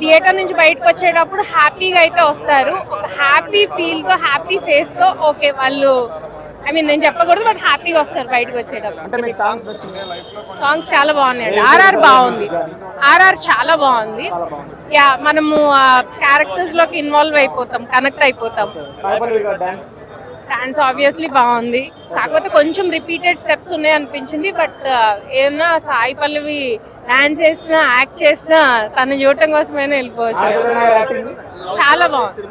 Theatre నుంచి బయటకు వచ్చేటప్పుడు హ్యాపీగా అయితే వస్తారు. ఒక హ్యాపీ ఫీల్ తో, హ్యాపీ ఫేస్ తో ఓకే వాళ్ళు నేను చెప్పకూడదు బట్ హ్యాపీగా వస్తారు బయటకు వచ్చేటప్పుడు. సాంగ్స్ చాలా బాగున్నాయండి. ఆర్ఆర్ బాగుంది, ఆర్ఆర్ చాలా బాగుంది. యా, మనము క్యారెక్టర్స్ లోకి ఇన్వాల్వ్ అయిపోతాం, కనెక్ట్ అయిపోతాం. డాన్స్ ఆబ్వియస్లీ బాగుంది, కాకపోతే కొంచెం రిపీటెడ్ స్టెప్స్ ఉన్నాయి అనిపించింది. బట్ ఏమన్నా సాయి పల్లవి డాన్స్ చేసినా, యాక్ట్ చేసినా తను చూడటం కోసమైనా వెళ్ళిపోవచ్చు. చాలా బాగుంది,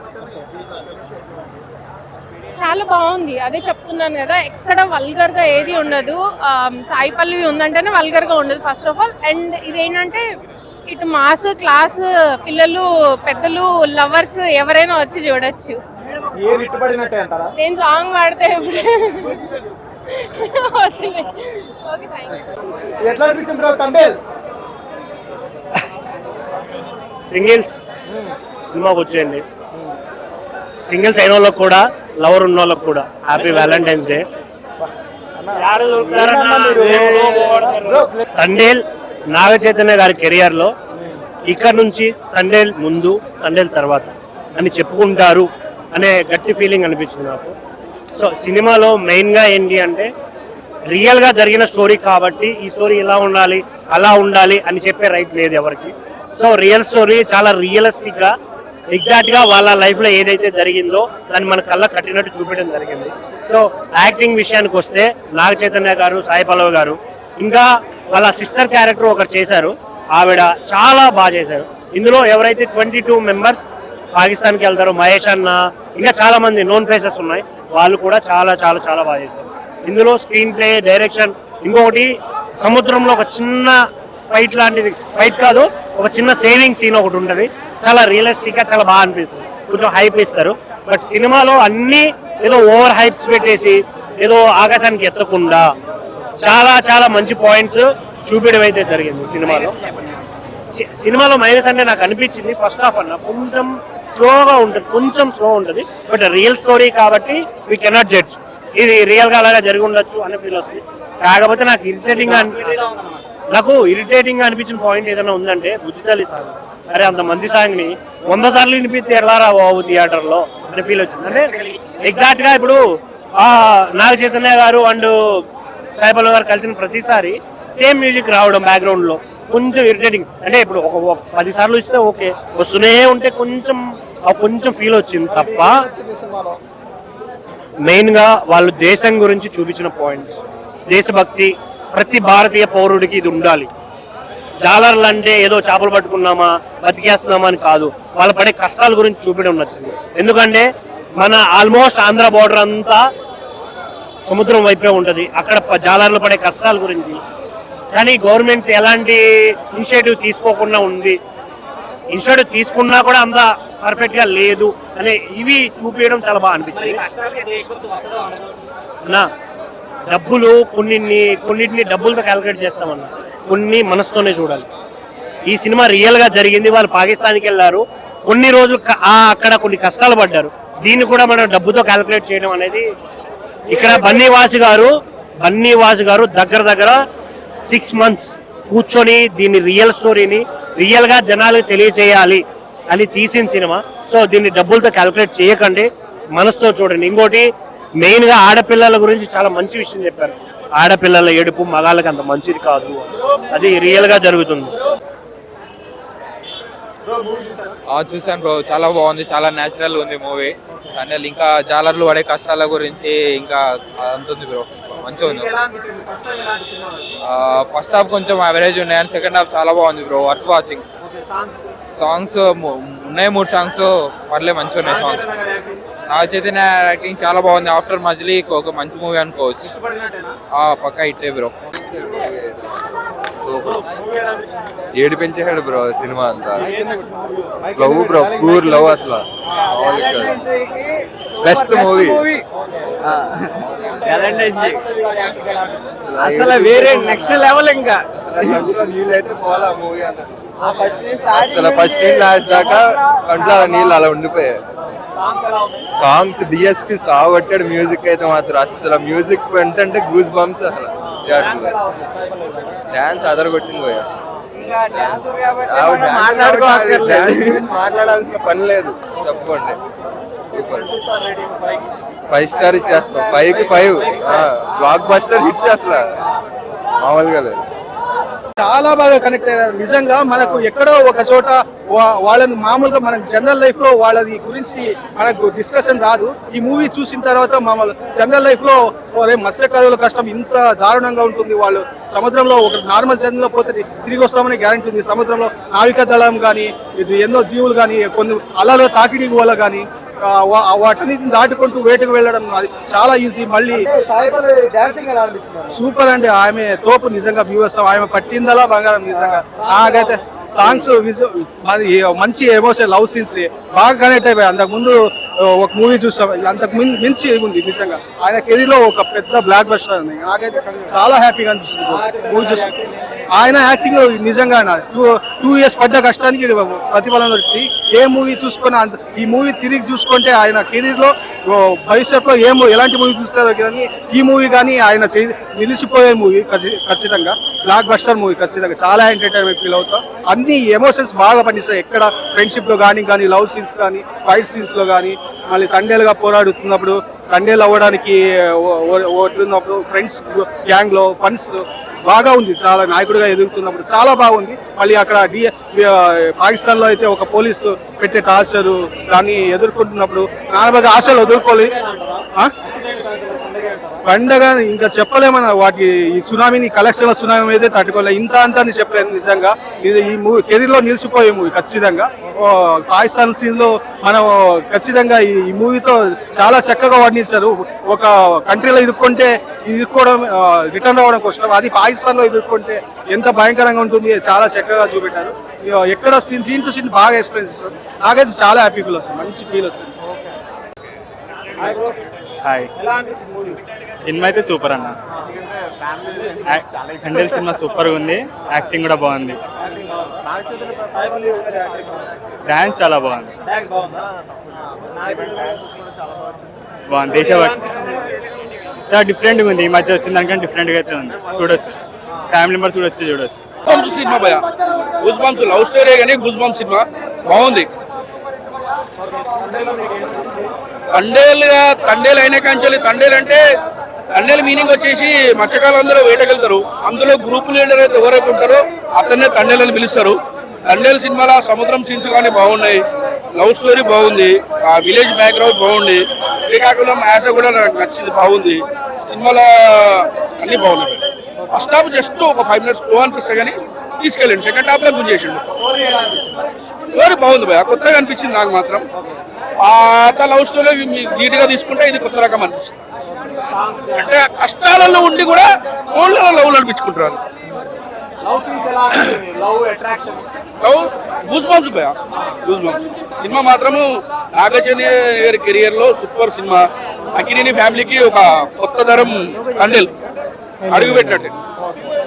చాలా బాగుంది. అదే చెప్తున్నాను కదా, ఎక్కడ వల్గర్ గా ఏది ఉండదు. సాయి పల్లవి ఉందంటేనే వల్గర్ గా ఉండదు ఫస్ట్ ఆఫ్ ఆల్. అండ్ ఇదేంటంటే ఇటు మాస్, క్లాస్, పిల్లలు, పెద్దలు, లవర్స్ ఎవరైనా వచ్చి చూడొచ్చు. నేను సాంగ్ పాడితే సింగిల్స్ సినిమాకి వచ్చేయండి. సింగిల్స్ అయిన వాళ్ళకి కూడా, లవర్ ఉన్న వాళ్ళకి కూడా happy Valentine's day. Thandel Naga Chaitanya గారి కెరియర్ లో ఇక్కడ నుంచి తండేల్ ముందు, తండేల్ తర్వాత అని చెప్పుకుంటారు అనే గట్టి ఫీలింగ్ అనిపించింది నాకు. సో సినిమాలో మెయిన్ గా ఏంటి అంటే రియల్ గా జరిగిన స్టోరీ కాబట్టి ఈ స్టోరీ ఇలా ఉండాలి, అలా ఉండాలి అని చెప్పే రైట్ లేదు ఎవరికి. సో రియల్ స్టోరీ చాలా రియలిస్టిక్ గా ఎగ్జాక్ట్ గా వాళ్ళ లైఫ్ లో ఏదైతే జరిగిందో దాన్ని మన కళ్ళ కట్టినట్టు చూపించడం జరిగింది. సో యాక్టింగ్ విషయానికి వస్తే నాగ చైతన్య గారు, సాయి పల్లవి గారు, ఇంకా వాళ్ళ సిస్టర్ క్యారెక్టర్ ఒకరు చేశారు, ఆవిడ చాలా బాగా చేశారు. ఇందులో ఎవరైతే 22 మెంబర్స్ పాకిస్తాన్కి వెళ్తారో, మహేష్ అన్న, ఇంకా చాలా మంది నోన్ ఫేసెస్ ఉన్నాయి, వాళ్ళు కూడా చాలా చాలా చాలా బాగా చేశారు. ఇందులో స్క్రీన్ ప్లే, డైరెక్షన్, ఇంకొకటి సముద్రంలో ఒక చిన్న ఫైట్ లాంటిది, ఫైట్ కాదు, ఒక చిన్న సేవింగ్ సీన్ ఒకటి ఉంటుంది, చాలా రియలిస్టిక్ గా చాలా బాగా అనిపిస్తుంది. కొంచెం హైప్ ఇస్తారు. బట్ సినిమాలో అన్ని ఏదో ఓవర్ హైప్స్ పెట్టేసి ఏదో ఆకాశానికి ఎత్తకుండా చాలా చాలా మంచి పాయింట్స్ చూపించడం అయితే జరిగింది సినిమాలో. సినిమాలో మైనస్ అంటే నాకు అనిపించింది ఫస్ట్ హాఫ్ అన్న కొంచెం స్లోగా ఉంటుంది, కొంచెం స్లో ఉంటుంది. బట్ రియల్ స్టోరీ కాబట్టి వీ కెనాట్ జడ్జ్, ఇది రియల్ గా అలాగా జరిగి ఉండొచ్చు అనే ఫీల్ వస్తుంది. కాకపోతే నాకు ఇరిటేటింగ్ గా అనిపించిన పాయింట్ ఏదైనా ఉందంటే బుజ్జితల్లి సాంగ్. అరే అంత మంది సాంగ్ ని 100 సార్లు వినిపిస్తే ఎలారా బాబు థియేటర్ లో అనే ఫీల్ వచ్చింది. అంటే ఎగ్జాక్ట్ గా ఇప్పుడు నాగ చైతన్య గారు అండ్ సాయి పల్లవి గారు కలిసిన ప్రతిసారి సేమ్ మ్యూజిక్ రావడం బ్యాక్గ్రౌండ్ లో కొంచెం ఇరిటేటింగ్. అంటే ఇప్పుడు ఒక 10 సార్లు ఇస్తే ఓకే, వస్తూనే ఉంటే కొంచెం ఫీల్ వచ్చింది తప్ప. మెయిన్ గా వాళ్ళు దేశం గురించి చూపించిన పాయింట్స్, దేశభక్తి, ప్రతి భారతీయ పౌరుడికి ఇది ఉండాలి. జాలర్లు అంటే ఏదో చేపలు పట్టుకున్నామా, బతికేస్తున్నామా అని కాదు, వాళ్ళు పడే కష్టాల గురించి చూపించడం నచ్చింది. ఎందుకంటే మన ఆల్మోస్ట్ ఆంధ్ర బోర్డర్ అంతా సముద్రం వైపే ఉంటది, అక్కడ జాలర్లు పడే కష్టాల గురించి. కానీ గవర్నమెంట్స్ ఎలాంటి ఇనిషియేటివ్ తీసుకోకుండా ఉంది, ఇనిషియేటివ్ తీసుకున్నా కూడా అంత పర్ఫెక్ట్ గా లేదు అనే ఇవి చూపించడం చాలా బాగా అనిపించింది. డబ్బులు కొన్నిటిని డబ్బులతో క్యాలిక్యులేట్ చేస్తామన్నా, కొన్ని మనసుతోనే చూడాలి. ఈ సినిమా రియల్ గా జరిగింది. వాళ్ళు పాకిస్తాన్కి వెళ్ళారు, కొన్ని రోజులు అక్కడ కొన్ని కష్టాలు పడ్డారు, దీన్ని కూడా మనం డబ్బుతో క్యాలిక్యులేట్ చేయడం అనేది. ఇక్కడ బన్నీవాసు గారు దగ్గర 6 months కూర్చొని దీన్ని రియల్ స్టోరీని రియల్ గా జనాలకు తెలియజేయాలి అని తీసిన సినిమా. సో దీన్ని డబ్బులతో క్యాలిక్యులేట్ చేయకండి, మనసుతో చూడండి. ఇంకోటి మెయిన్ గా ఆడపిల్లల గురించి చాలా మంచి విషయం చెప్పారు. ఆడపిల్లల ఏడుపు మగాళ్ళకి అంత మంచిది కాదు, అది రియల్ గా జరుగుతుంది. చూసాను బ్రో, చాలా బాగుంది, చాలా న్యాచురల్ ఉంది మూవీ. అంటే ఇంకా జాలర్లు పడే కష్టాల గురించి ఇంకా అంతుంది బ్రో, మంచిగా ఉంది. ఫస్ట్ హాఫ్ కొంచెం యావరేజ్ ఉన్నాయి అండ్ సెకండ్ హాఫ్ చాలా బాగుంది బ్రో, వర్త్ వాచింగ్. సాంగ్స్ ఉన్నాయి, 3 సాంగ్స్ పర్లే, మంచిగా ఉన్నాయి సాంగ్స్. నాగ చైతన్య యాక్టింగ్ చాలా బాగుంది. ఆఫ్టర్ మజిలీ ఒక మంచి మూవీ అనుకోవచ్చు, పక్కా హిట్టే బ్రో. ఏడిపించాడు బ్రో సినిమా అంతా. లవ్ బ్రో, ప్యూర్ లవ్, అసలు బెస్ట్ మూవీ. అసలు వేరే నెక్స్ట్ లెవెల్. ఇంకా నీళ్ళైతే పోవాలా మూవీ అంతా, అసలు ఫస్ట్ నుంచి లాస్ట్ దాకా కంట్లో నీళ్ళు అలా ఉండిపోయాయి. సాంగ్స్ డిఎస్పి సాగొట్టాడు, మ్యూజిక్ అయితే మాత్రం అసలు మ్యూజిక్ ఏంటంటే గూస్ బంప్స్. అసలు డాన్స్ అదరగొట్టింది పోయా. మాట్లాడాల్సిన పని లేదు, చెప్పుకోండి. సూపర్ 5 స్టార్ ఇచ్చేస్తాం, 5కి 5. బ్లాక్ బస్టర్ హిట్ అసలు మామూలుగా లేదు. చాలా బాగా కనెక్ట్ అయ్యారు నిజంగా. మనకు ఎక్కడో ఒక చోట వాళ్ళని మామూలుగా మనకు జనరల్ లైఫ్ లో వాళ్ళది గురించి మనకు డిస్కషన్ రాదు. ఈ మూవీ చూసిన తర్వాత మామూలు జనరల్ లైఫ్ లో మత్స్యకారుల కష్టం ఇంత దారుణంగా ఉంటుంది. వాళ్ళు సముద్రంలో ఒక నార్మల్ జర్నీలో పోతే తిరిగి వస్తామని గ్యారంటీ ఉంది. సముద్రంలో నావికా దళం కానీ ఎన్నో జీవులు కానీ కొన్ని అలలో తాకిడి వల్ల కానీ వాటిని దాటుకుంటూ వేటకు వెళ్ళడం అది చాలా ఈజీ. మళ్ళీ సూపర్ అండి, ఆమె తోపు నిజంగా. వ్యూవర్స్ ఆమె పట్టిందలా బంగారం నిజంగా. నాకైతే సాంగ్స్ మంచి ఎమోషన్, లవ్ సీన్స్ బాగా కనెక్ట్ అయిపోయాయి. అంతకుముందు ఒక మూవీ చూస్తాం, అంతకు మించి ఉంది నిజంగా. ఆయన కెరీర్ లో ఒక పెద్ద బ్లాక్ బస్టర్ ఉంది. నాకైతే చాలా హ్యాపీగా అనిపిస్తుంది మూవీ చూస్తాం. ఆయన యాక్టింగ్ నిజంగా 2 years పడ్డ కష్టానికి ప్రతిఫలం దొరికింది. ఏ మూవీ చూసుకున్నా ఈ మూవీ తిరిగి చూసుకుంటే ఆయన కెరీర్ లో భవిష్యత్తులో ఎలాంటి మూవీ చూస్తారో కానీ ఈ మూవీ కానీ ఆయన నిలిచిపోయే మూవీ ఖచ్చితంగా. బ్లాక్ బస్టర్ మూవీ ఖచ్చితంగా. చాలా ఎంటర్టైన్మెంట్ ఫీల్ అవుతాం. అన్ని ఎమోషన్స్ బాగా పనిస్తాయి. ఎక్కడ ఫ్రెండ్షిప్ లో కానీ లవ్ సీన్స్ కానీ ఫైట్ సీన్స్ లో కానీ, మళ్ళీ తండేలుగా పోరాడుతున్నప్పుడు, తండేలు అవ్వడానికి ఓడుతున్నప్పుడు, ఫ్రెండ్స్ గ్యాంగ్ లో ఫన్స్ బాగా ఉంది. చాలా నాయకుడిగా ఎదుగుతున్నప్పుడు చాలా బాగుంది. మళ్ళీ అక్కడ పాకిస్తాన్ లో అయితే ఒక పోలీసు పెట్టే టార్చరు దాన్ని ఎదుర్కొంటున్నప్పుడు నానబాగా ఆశలు వదులుకోలేదు. పండగ ఇంకా చెప్పలేమన్నా. వాటి ఈ సునామీని కలెక్షన్ సునామీ అయితే తట్టుకోలేదు. ఇంత అంతా అని చెప్పలేదు నిజంగా. ఇది ఈ మూవీ కెరీర్ లో నిలిచిపోయే మూవీ ఖచ్చితంగా. పాకిస్తాన్ సీన్ లో మనం ఖచ్చితంగా ఈ మూవీతో చాలా చక్కగా వర్ణించారు. ఒక కంట్రీలో ఇరుక్కుంటే ఇరుక్కోవడం రిటర్న్ అవ్వడం కష్టం, అది పాకిస్తాన్ లో ఎదుర్కొంటే ఎంత భయంకరంగా ఉంటుంది చాలా చక్కగా చూపెట్టారు. ఎక్కడ సీన్ టు సీన్ బాగా ఎక్స్ప్లెయిన్ చేస్తారు. నాకైతే చాలా హ్యాపీ ఫీల్ వస్తుంది, మంచి ఫీల్ వచ్చింది. హాయ్, సినిమా అయితే సూపర్ అన్న. హండెల్ సినిమా సూపర్గా ఉంది, యాక్టింగ్ కూడా బాగుంది, డాన్స్ చాలా బాగుంది. బాగుంది, దేశభక్తి చాలా డిఫరెంట్గా ఉంది. ఈ మధ్య వచ్చిన దానికంటే డిఫరెంట్గా అయితే ఉంది. చూడొచ్చు, ఫ్యామిలీ మెంబర్స్ కూడా వచ్చి చూడొచ్చు. సినిమా భయ గూస్ బంప్స్ లవ్ స్టోరీ కానీ గూస్ బంప్స్ సినిమా బాగుంది. తండేలు అయిన కంచెలు. తండేలు అంటే తండేలు మీనింగ్ వచ్చేసి మత్స్యకారులు అందరూ వేటకెళ్తారు. అందులో గ్రూప్ లీడర్ అయితే ఎవరైతే ఉంటారో అతన్నే తండేలు అని పిలుస్తారు. తండేలు సినిమాలో సముద్రం సీన్స్ కానీ బాగున్నాయి, లవ్ స్టోరీ బాగుంది, ఆ విలేజ్ బ్యాక్గ్రౌండ్ బాగుంది. ఇదే కాకుండా మ్యాథ్స్ కూడా నాకు నచ్చింది, బాగుంది. సినిమాలో అన్ని బాగున్నాయి. ఫస్ట్ హాఫ్ జస్ట్ ఒక 5 minutes స్లో అనిపిస్తే కానీ తీసుకెళ్ళండి. సెకండ్ హాఫ్ లో గుంజేసిండు. స్టోరీ బాగుంది భయ, కొత్తగా అనిపించింది నాకు మాత్రం. పాత లవ్ స్టోరీ నీట్గా తీసుకుంటే ఇది కొత్త రకం అనిపిస్తుంది. అంటే కష్టాలలో ఉండి కూడా ఫోన్లలో లవ్ అనిపించుకుంటారు. లవ్ గూస్ బంప్స్ భయ, గూస్ బంప్స్ సినిమా మాత్రము నాగచైతన్య గారి కెరియర్ లో సూపర్ సినిమా. అక్కినేని ఫ్యామిలీకి ఒక కొత్త తరం తండేల్ అడుగు పెట్టినట్టు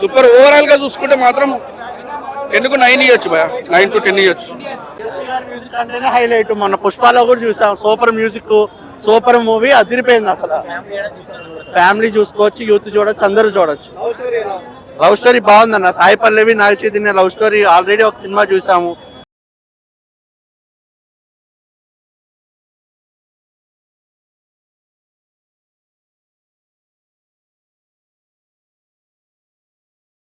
సూపర్. ఓవరాల్ గా చూసుకుంటే మాత్రం 10కు 9 ఇవ్వచ్చు భయ, 9 to 10 ఇవ్వచ్చు. మ్యూజిక్ అంటేనే హైలైట్. మొన్న పుష్పాలో కూడా చూసాం, సూపర్ మ్యూజిక్, సూపర్ మూవీ, అదిరిపోయింది అసలు. ఫ్యామిలీ చూసుకోవచ్చు, యూత్ చూడొచ్చు, అందరూ చూడొచ్చు. లవ్ స్టోరీ బాగుందన్న. Sai Pallavi Naga Chaitanya love story already ఒక సినిమా చూసాము,